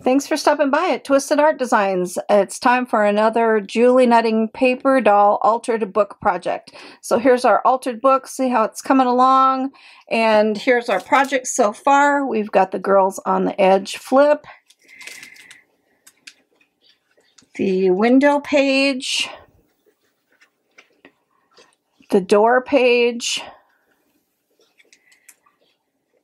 Thanks for stopping by at Twisted Art Designs. It's time for another Julie Nutting paper doll altered book project. So here's our altered book. See how it's coming along. And here's our project so far. We've got the girls on the edge flip, the window page, the door page,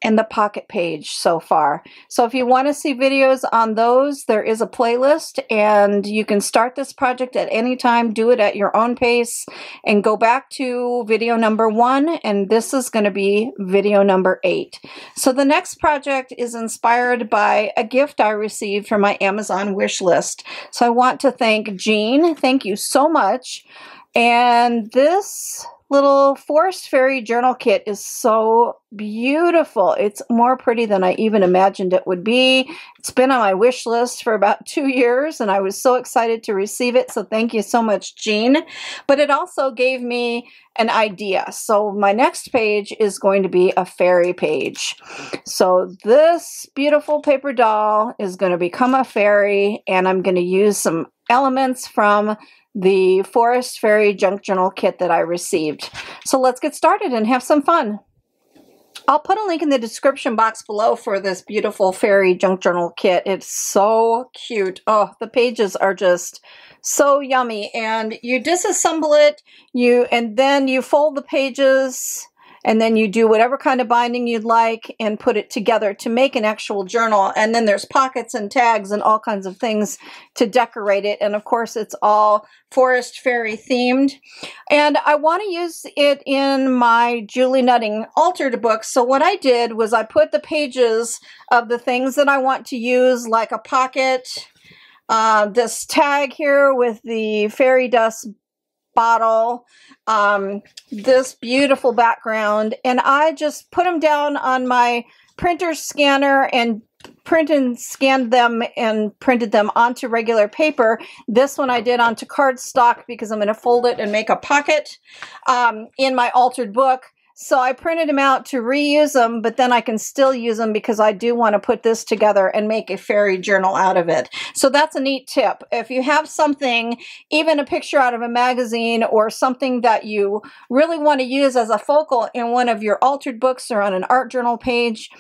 and the pocket page so far. So if you want to see videos on those, there is a playlist, and you can start this project at any time, do it at your own pace, and go back to video number 1, and this is going to be video number 8. So the next project is inspired by a gift I received from my Amazon wish list. So I want to thank Jean. Thank you so much. And this little Forest Fairy journal kit is so beautiful. It's more pretty than I even imagined it would be. It's been on my wish list for about 2 years, and I was so excited to receive it. So thank you so much, Jean. But it also gave me an idea. So my next page is going to be a fairy page. So this beautiful paper doll is going to become a fairy, and I'm going to use some elements from the Forest Fairy junk journal kit that I received. So let's get started and have some fun. I'll put a link in the description box below for this beautiful fairy junk journal kit. It's so cute. Oh, the pages are just so yummy. And you disassemble it, and then you fold the pages, and then you do whatever kind of binding you'd like and put it together to make an actual journal. And then there's pockets and tags and all kinds of things to decorate it. And of course, it's all Forest Fairy themed. And I want to use it in my Julie Nutting altered book. So what I did was I put the pages of the things that I want to use, like a pocket, this tag here with the fairy dust bottle, this beautiful background, and I just put them down on my printer scanner and scanned them and printed them onto regular paper. This one I did onto cardstock because I'm going to fold it and make a pocket in my altered book. So I printed them out to reuse them, but then I can still use them because I do want to put this together and make a fairy journal out of it. So that's a neat tip. If you have something, even a picture out of a magazine or something that you really want to use as a focal in one of your altered books or on an art journal page,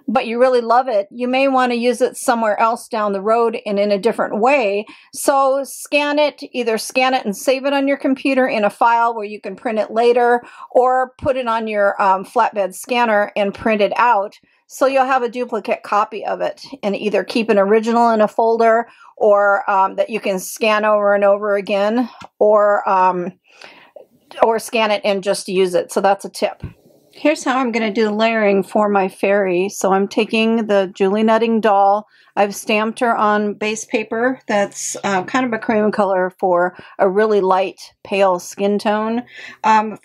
but you really love it, you may want to use it somewhere else down the road and in a different way. So scan it, either scan it and save it on your computer in a file where you can print it later, or put it on your flatbed scanner and print it out. So you'll have a duplicate copy of it and either keep an original in a folder, or that you can scan over and over again, or scan it and just use it. So that's a tip. Here's how I'm going to do the layering for my fairy. So I'm taking the Julie Nutting doll. I've stamped her on base paper that's kind of a cream color for a really light pale skin tone.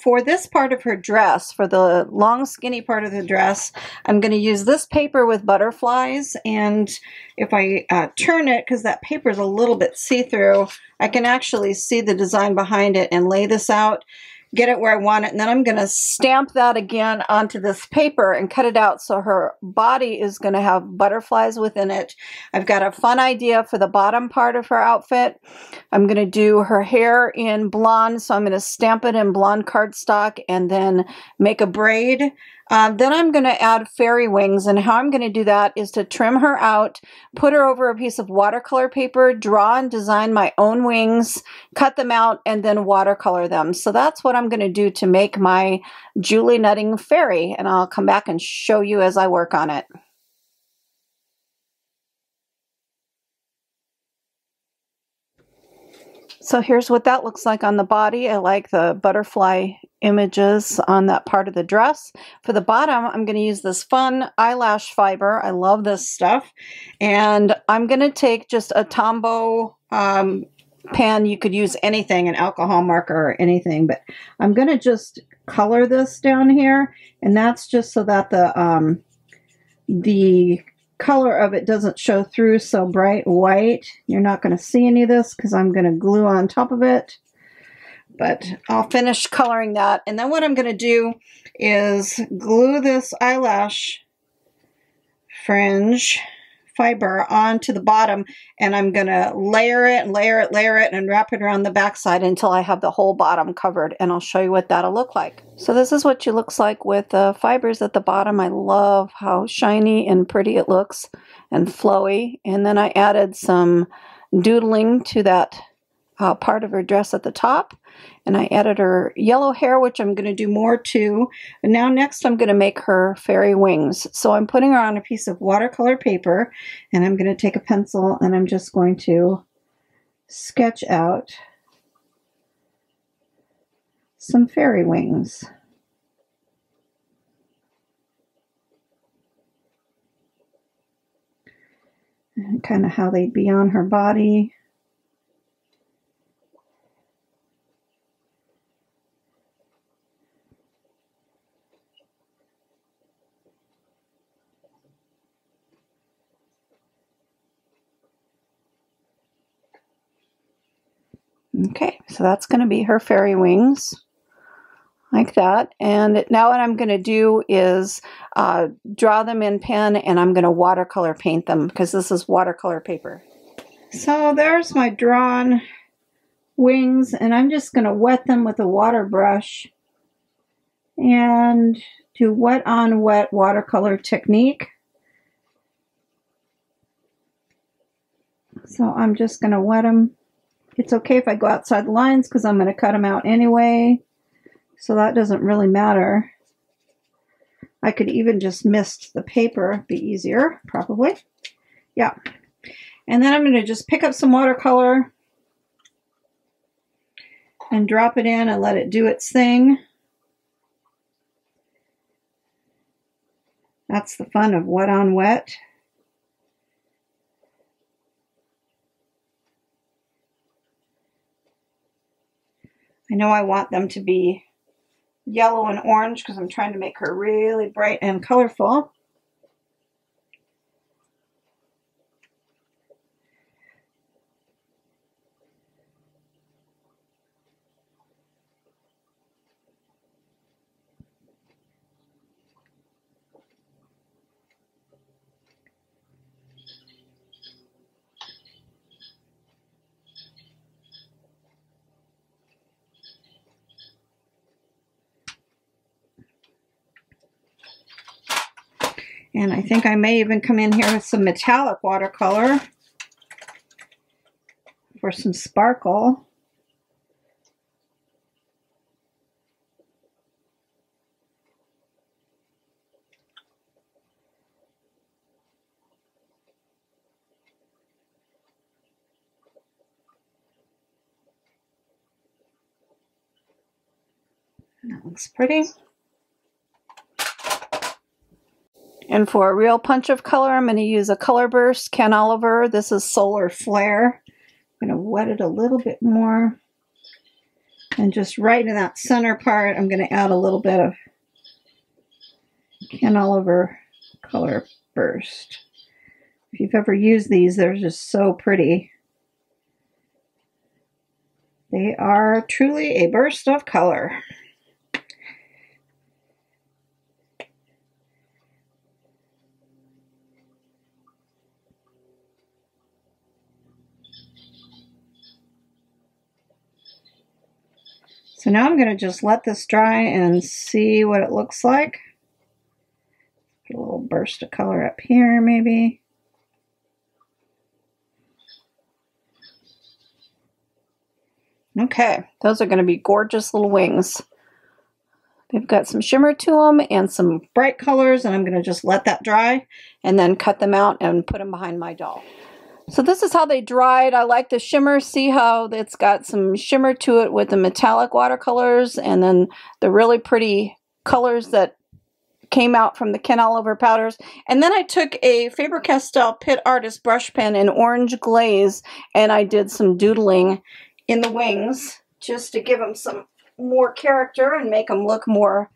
For this part of her dress, for the long skinny part of the dress, I'm going to use this paper with butterflies. And if I turn it, because that paper is a little bit see-through, I can actually see the design behind it and lay this out, get it where I want it, and then I'm going to stamp that again onto this paper and cut it out so her body is going to have butterflies within it. I've got a fun idea for the bottom part of her outfit. I'm going to do her hair in blonde, so I'm going to stamp it in blonde cardstock and then make a braid. Then I'm going to add fairy wings, and how I'm going to do that is to trim her out, put her over a piece of watercolor paper, draw and design my own wings, cut them out, and then watercolor them. So that's what I'm going to do to make my Julie Nutting fairy, and I'll come back and show you as I work on it. So here's what that looks like on the body. I like the butterfly images on that part of the dress. For the bottom, I'm going to use this fun eyelash fiber. I love this stuff. And I'm going to take just a Tombow pen. You could use anything, an alcohol marker or anything, but I'm going to just color this down here. And that's just so that the color of it doesn't show through so bright white. You're not going to see any of this because I'm going to glue on top of it, but I'll finish coloring that. And then what I'm going to do is glue this eyelash fringe fiber onto the bottom, and I'm going to layer it and layer it, layer it, and wrap it around the backside until I have the whole bottom covered, and I'll show you what that'll look like. So this is what she looks like with the fibers at the bottom. I love how shiny and pretty it looks and flowy. And then I added some doodling to that part of her dress at the top, and I added her yellow hair, which I'm going to do more to. And now next I'm going to make her fairy wings. So I'm putting her on a piece of watercolor paper, and I'm going to take a pencil and I'm just going to sketch out some fairy wings. And kind of how they'd be on her body. Okay, so that's going to be her fairy wings, like that. And now what I'm going to do is draw them in pen, and I'm going to watercolor paint them because this is watercolor paper. So there's my drawn wings, and I'm just going to wet them with a water brush and do wet on wet watercolor technique. So I'm just going to wet them. It's okay if I go outside the lines because I'm going to cut them out anyway, so that doesn't really matter. I could even just mist the paper, be easier, probably. Yeah. And then I'm going to just pick up some watercolor and drop it in and let it do its thing. That's the fun of wet on wet. I know I want them to be yellow and orange because I'm trying to make her really bright and colorful. And I think I may even come in here with some metallic watercolor for some sparkle. That looks pretty. And for a real punch of color, I'm going to use a Color Burst Ken Oliver. This is Solar Flare. I'm going to wet it a little bit more. And just right in that center part, I'm going to add a little bit of Ken Oliver Color Burst. If you've ever used these, they're just so pretty. They are truly a burst of color. So now I'm going to just let this dry and see what it looks like. Put a little burst of color up here maybe. Okay, those are going to be gorgeous little wings. They've got some shimmer to them and some bright colors, and I'm going to just let that dry and then cut them out and put them behind my doll. So this is how they dried. I like the shimmer. See how it's got some shimmer to it with the metallic watercolors and then the really pretty colors that came out from the Ken Oliver powders. And then I took a Faber-Castell Pit Artist brush pen in orange glaze and I did some doodling in the wings just to give them some more character and make them look more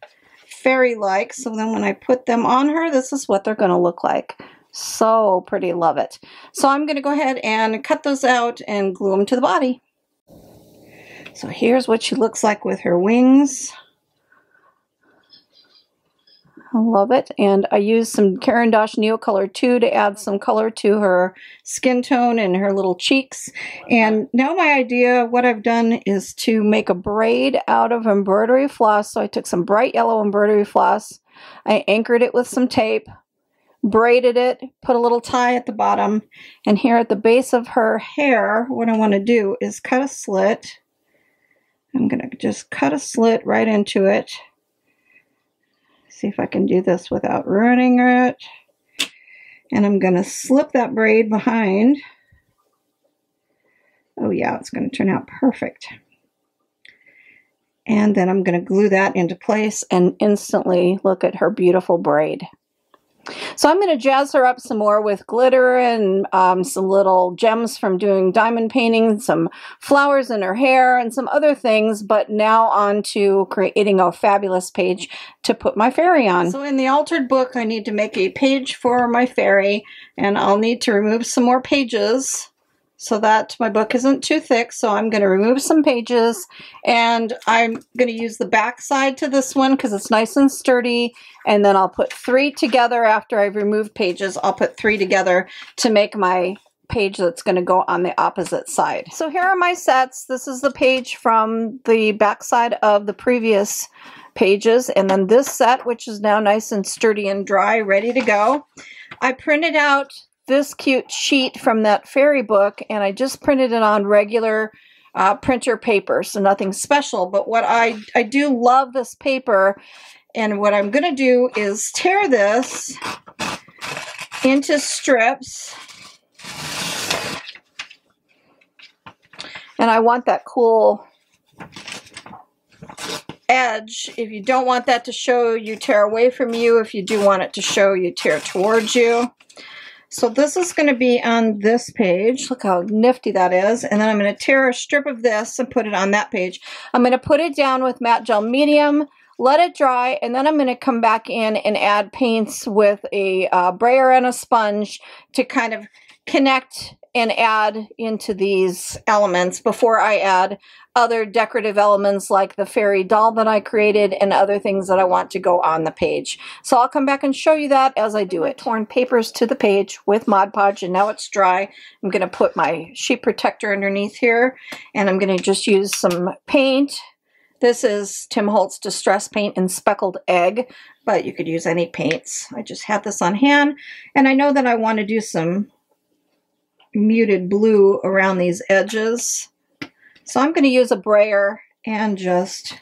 fairy-like. So then when I put them on her, this is what they're going to look like. So pretty, love it. So I'm going to go ahead and cut those out and glue them to the body. So here's what she looks like with her wings. I love it. And I used some Caran d'Ache Neocolor 2 to add some color to her skin tone and her little cheeks. And now my idea, what I've done is to make a braid out of embroidery floss. So I took some bright yellow embroidery floss. I anchored it with some tape, braided it, put a little tie at the bottom. And here at the base of her hair, what I want to do is cut a slit. I'm going to just cut a slit right into it. See if I can do this without ruining it. And I'm going to slip that braid behind. Oh yeah, it's going to turn out perfect. And then I'm going to glue that into place and instantly look at her beautiful braid. So I'm going to jazz her up some more with glitter and some little gems from doing diamond painting, some flowers in her hair and some other things, but now on to creating a fabulous page to put my fairy on. So in the altered book, I need to make a page for my fairy, and I'll need to remove some more pages so that my book isn't too thick. So I'm going to remove some pages, and I'm going to use the back side to this one because it's nice and sturdy. And then I'll put 3 together after I've removed pages. I'll put 3 together to make my page that's going to go on the opposite side. So here are my sets. This is the page from the back side of the previous pages, and then this set, which is now nice and sturdy and dry, ready to go. I printed out this cute sheet from that fairy book, and I just printed it on regular printer paper, so nothing special. But what I do love this paper, and what I'm going to do is tear this into strips, and I want that cool edge. If you don't want that to show, you tear away from you. If you do want it to show, you tear towards you. So this is going to be on this page. Look how nifty that is. And then I'm going to tear a strip of this and put it on that page. I'm going to put it down with matte gel medium, let it dry, and then I'm going to come back in and add paints with a brayer and a sponge to kind of connect and add into these elements before I add other decorative elements like the fairy doll that I created and other things that I want to go on the page. So I'll come back and show you that as I do it. Torn papers to the page with Mod Podge, and now it's dry. I'm going to put my sheet protector underneath here, and I'm going to just use some paint. This is Tim Holtz Distress Paint in Speckled Egg, but you could use any paints. I just had this on hand, and I know that I want to do some muted blue around these edges. So I'm going to use a brayer and just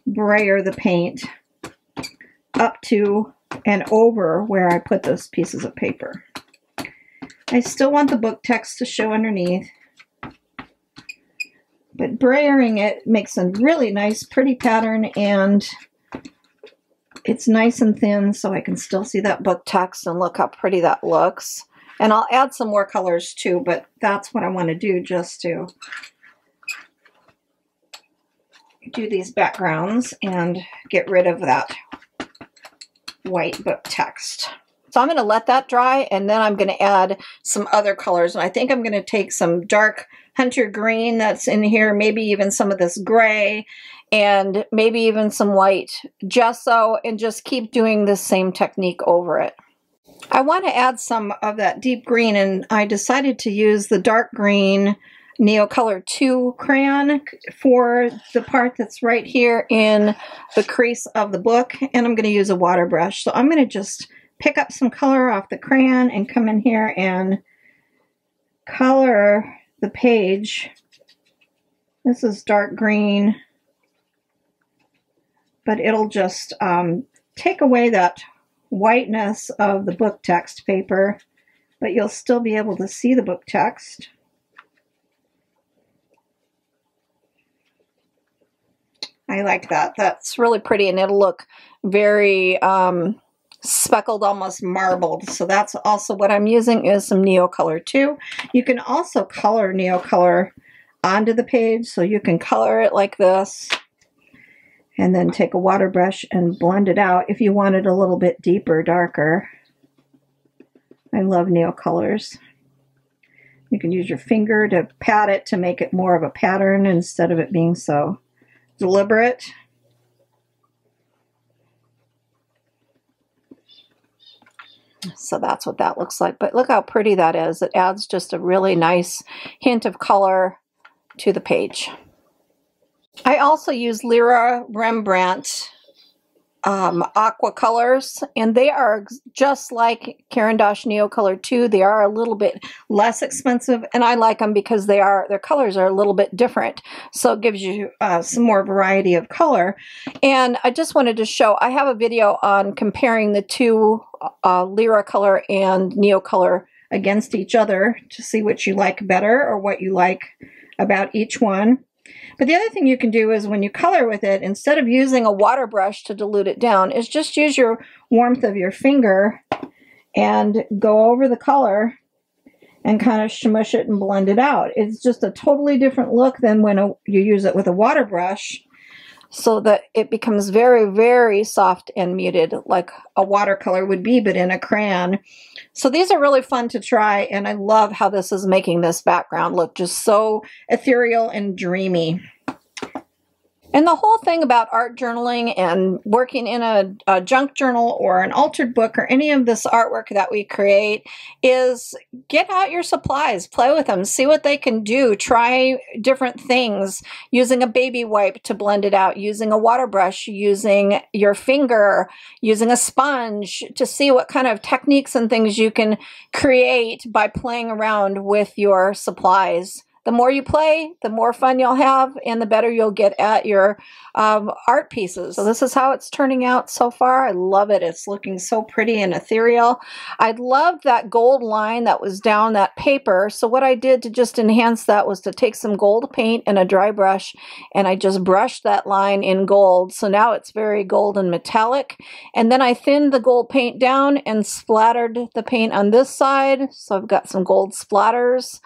brayer the paint up to and over where I put those pieces of paper. I still want the book text to show underneath, but brayering it makes a really nice pretty pattern, and it's nice and thin so I can still see that book text, and look how pretty that looks. And I'll add some more colors too, but that's what I want to do, just to do these backgrounds and get rid of that white book text. So I'm going to let that dry, and then I'm going to add some other colors. And I think I'm going to take some dark hunter green that's in here, maybe even some of this gray, and maybe even some white gesso, and just keep doing the same technique over it. I want to add some of that deep green, and I decided to use the dark green Neocolor 2 crayon for the part that's right here in the crease of the book, and I'm going to use a water brush. So I'm going to just pick up some color off the crayon and come in here and color the page. This is dark green, but it'll just take away that whiteness of the book text paper, but you'll still be able to see the book text. I like that. That's really pretty, and it'll look very speckled, almost marbled. So that's also what I'm using, is some Neocolor 2. You can also color Neocolor onto the page, so you can color it like this and then take a water brush and blend it out if you want it a little bit deeper, darker. I love Neocolors. You can use your finger to pat it to make it more of a pattern instead of it being so deliberate. So that's what that looks like. But look how pretty that is. It adds just a really nice hint of color to the page. I also use Lyra Rembrandt aqua colors, and they are just like Caran d'Ache Neocolor 2. They are a little bit less expensive, and I like them because their colors are a little bit different, so it gives you some more variety of color. And I just wanted to show, I have a video on comparing the two Lyra color and Neocolor against each other to see which you like better or what you like about each one. But the other thing you can do is when you color with it, instead of using a water brush to dilute it down, is just use your warmth of your finger and go over the color and kind of smush it and blend it out. It's just a totally different look than when you use it with a water brush, so that it becomes very, very soft and muted like a watercolor would be, but in a crayon. So these are really fun to try, and I love how this is making this background look just so ethereal and dreamy. And the whole thing about art journaling and working in a junk journal or an altered book or any of this artwork that we create is get out your supplies, play with them, see what they can do, try different things, using a baby wipe to blend it out, using a water brush, using your finger, using a sponge to see what kind of techniques and things you can create by playing around with your supplies. The more you play, the more fun you'll have, and the better you'll get at your art pieces. So this is how it's turning out so far. I love it. It's looking so pretty and ethereal. I loved that gold line that was down that paper. So what I did to just enhance that was to take some gold paint and a dry brush, and I just brushed that line in gold. So now it's very gold and metallic. And then I thinned the gold paint down and splattered the paint on this side. So I've got some gold splatters.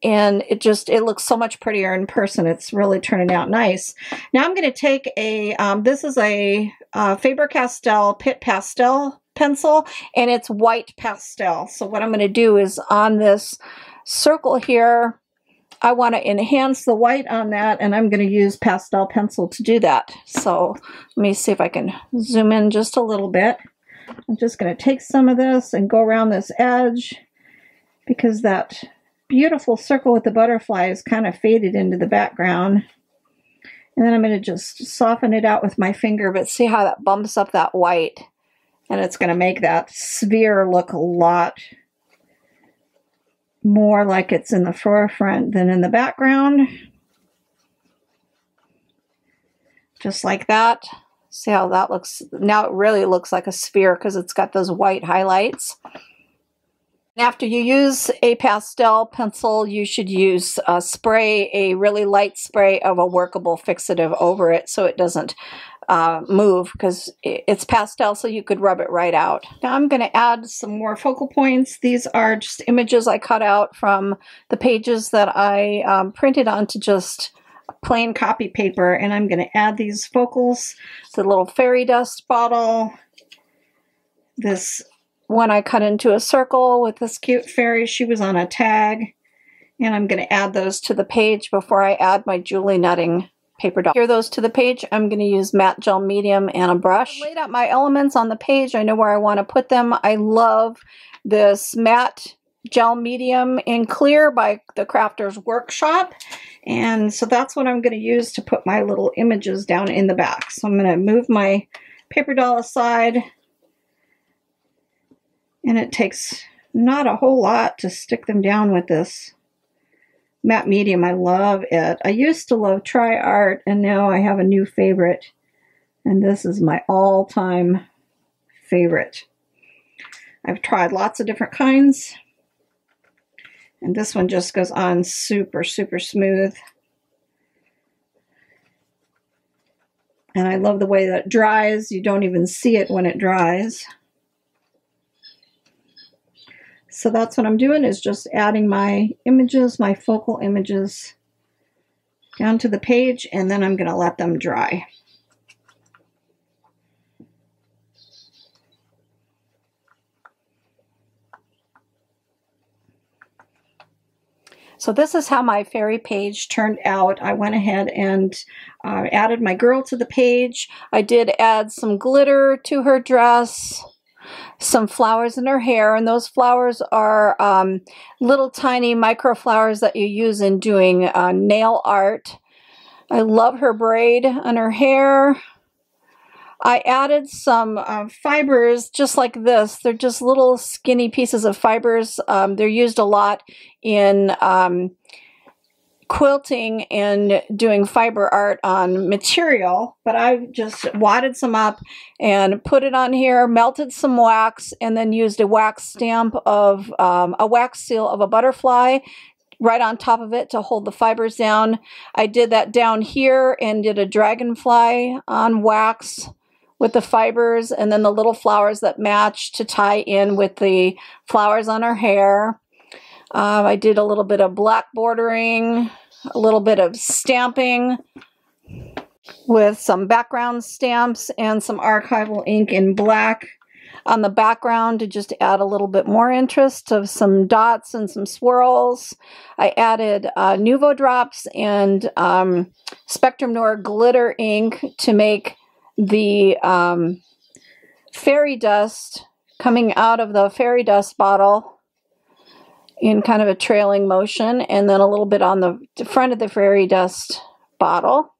And it looks so much prettier in person. It's really turning out nice. Now I'm going to take this is a Faber-Castell Pit Pastel pencil, and it's white pastel. So what I'm going to do is on this circle here, I want to enhance the white on that, and I'm going to use pastel pencil to do that. So let me see if I can zoom in just a little bit. I'm just going to take some of this and go around this edge, because that beautiful circle with the butterfly is kind of faded into the background. And then I'm going to just soften it out with my finger, but see how that bumps up that white, and it's going to make that sphere look a lot more like it's in the forefront than in the background. Just like that. See how that looks? Now it really looks like a sphere because it's got those white highlights. After you use a pastel pencil, you should use a really light spray of a Workable fixative over it so it doesn't move, because it's pastel, so you could rub it right out. Now I'm going to add some more focal points. These are just images I cut out from the pages that I printed onto just plain copy paper, and I'm going to add these focals. The little fairy dust bottle, this one I cut into a circle with this cute fairy. She was on a tag, and I'm going to add those to the page before I add my Julie nutting paper doll. Adhere those to the page. I'm going to use matte gel medium and a brush. I laid out my elements on the page. I know where I want to put them. I love this matte gel medium in clear by the Crafter's Workshop, and so that's what I'm going to use to put my little images down in the back. So I'm going to move my paper doll aside. And it takes not a whole lot to stick them down with this matte medium. I love it. I used to love Tri Art, and now I have a new favorite. And this is my all-time favorite. I've tried lots of different kinds. And this one just goes on super, super smooth. And I love the way that it dries. You don't even see it when it dries. So that's what I'm doing, is just adding my images, my focal images, down to the page, and then I'm going to let them dry. So this is how my fairy page turned out. I went ahead and added my girl to the page. I did add some glitter to her dress. some flowers in her hair, and those flowers are little tiny micro flowers that you use in doing nail art. I love her braid on her hair. I added some fibers just like this. They're just little skinny pieces of fibers. They're used a lot in quilting and doing fiber art on material, but I just wadded some up and put it on here, melted some wax, and then used a wax stamp of a wax seal of a butterfly right on top of it to hold the fibers down. I did that down here and did a dragonfly on wax with the fibers, and then the little flowers that match to tie in with the flowers on her hair. I did a little bit of black bordering, a little bit of stamping with some background stamps and some archival ink in black on the background to just add a little bit more interest of some dots and some swirls. I added Nuvo Drops and Spectrum Noir glitter ink to make the fairy dust coming out of the fairy dust bottle in kind of a trailing motion, and then a little bit on the front of the fairy dust bottle.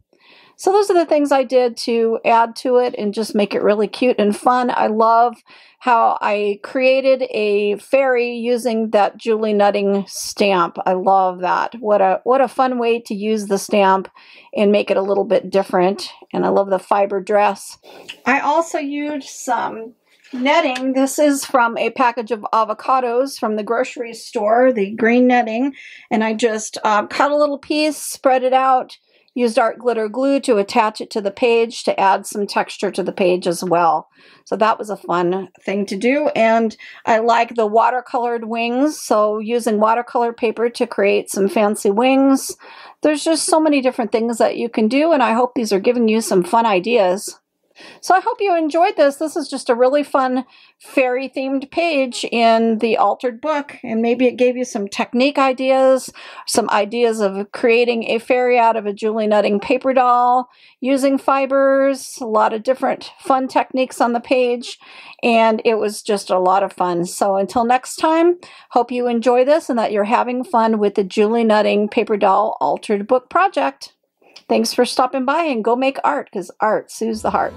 So those are the things I did to add to it and just make it really cute and fun. I love how I created a fairy using that Julie Nutting stamp. I love that. What a fun way to use the stamp and make it a little bit different. And I love the fiber dress. I also used some netting. This is from a package of avocados from the grocery store, the green netting. And I just cut a little piece, spread it out, used art glitter glue to attach it to the page to add some texture to the page as well. So that was a fun thing to do. And I like the watercolored wings, so using watercolor paper to create some fancy wings. There's just so many different things that you can do, and I hope these are giving you some fun ideas. So I hope you enjoyed this. This is just a really fun fairy themed page in the altered book, and maybe it gave you some technique ideas, some ideas of creating a fairy out of a Julie Nutting paper doll using fibers, a lot of different fun techniques on the page, and it was just a lot of fun. So until next time, hope you enjoy this and that you're having fun with the Julie Nutting paper doll altered book project. Thanks for stopping by, and go make art, because art soothes the heart.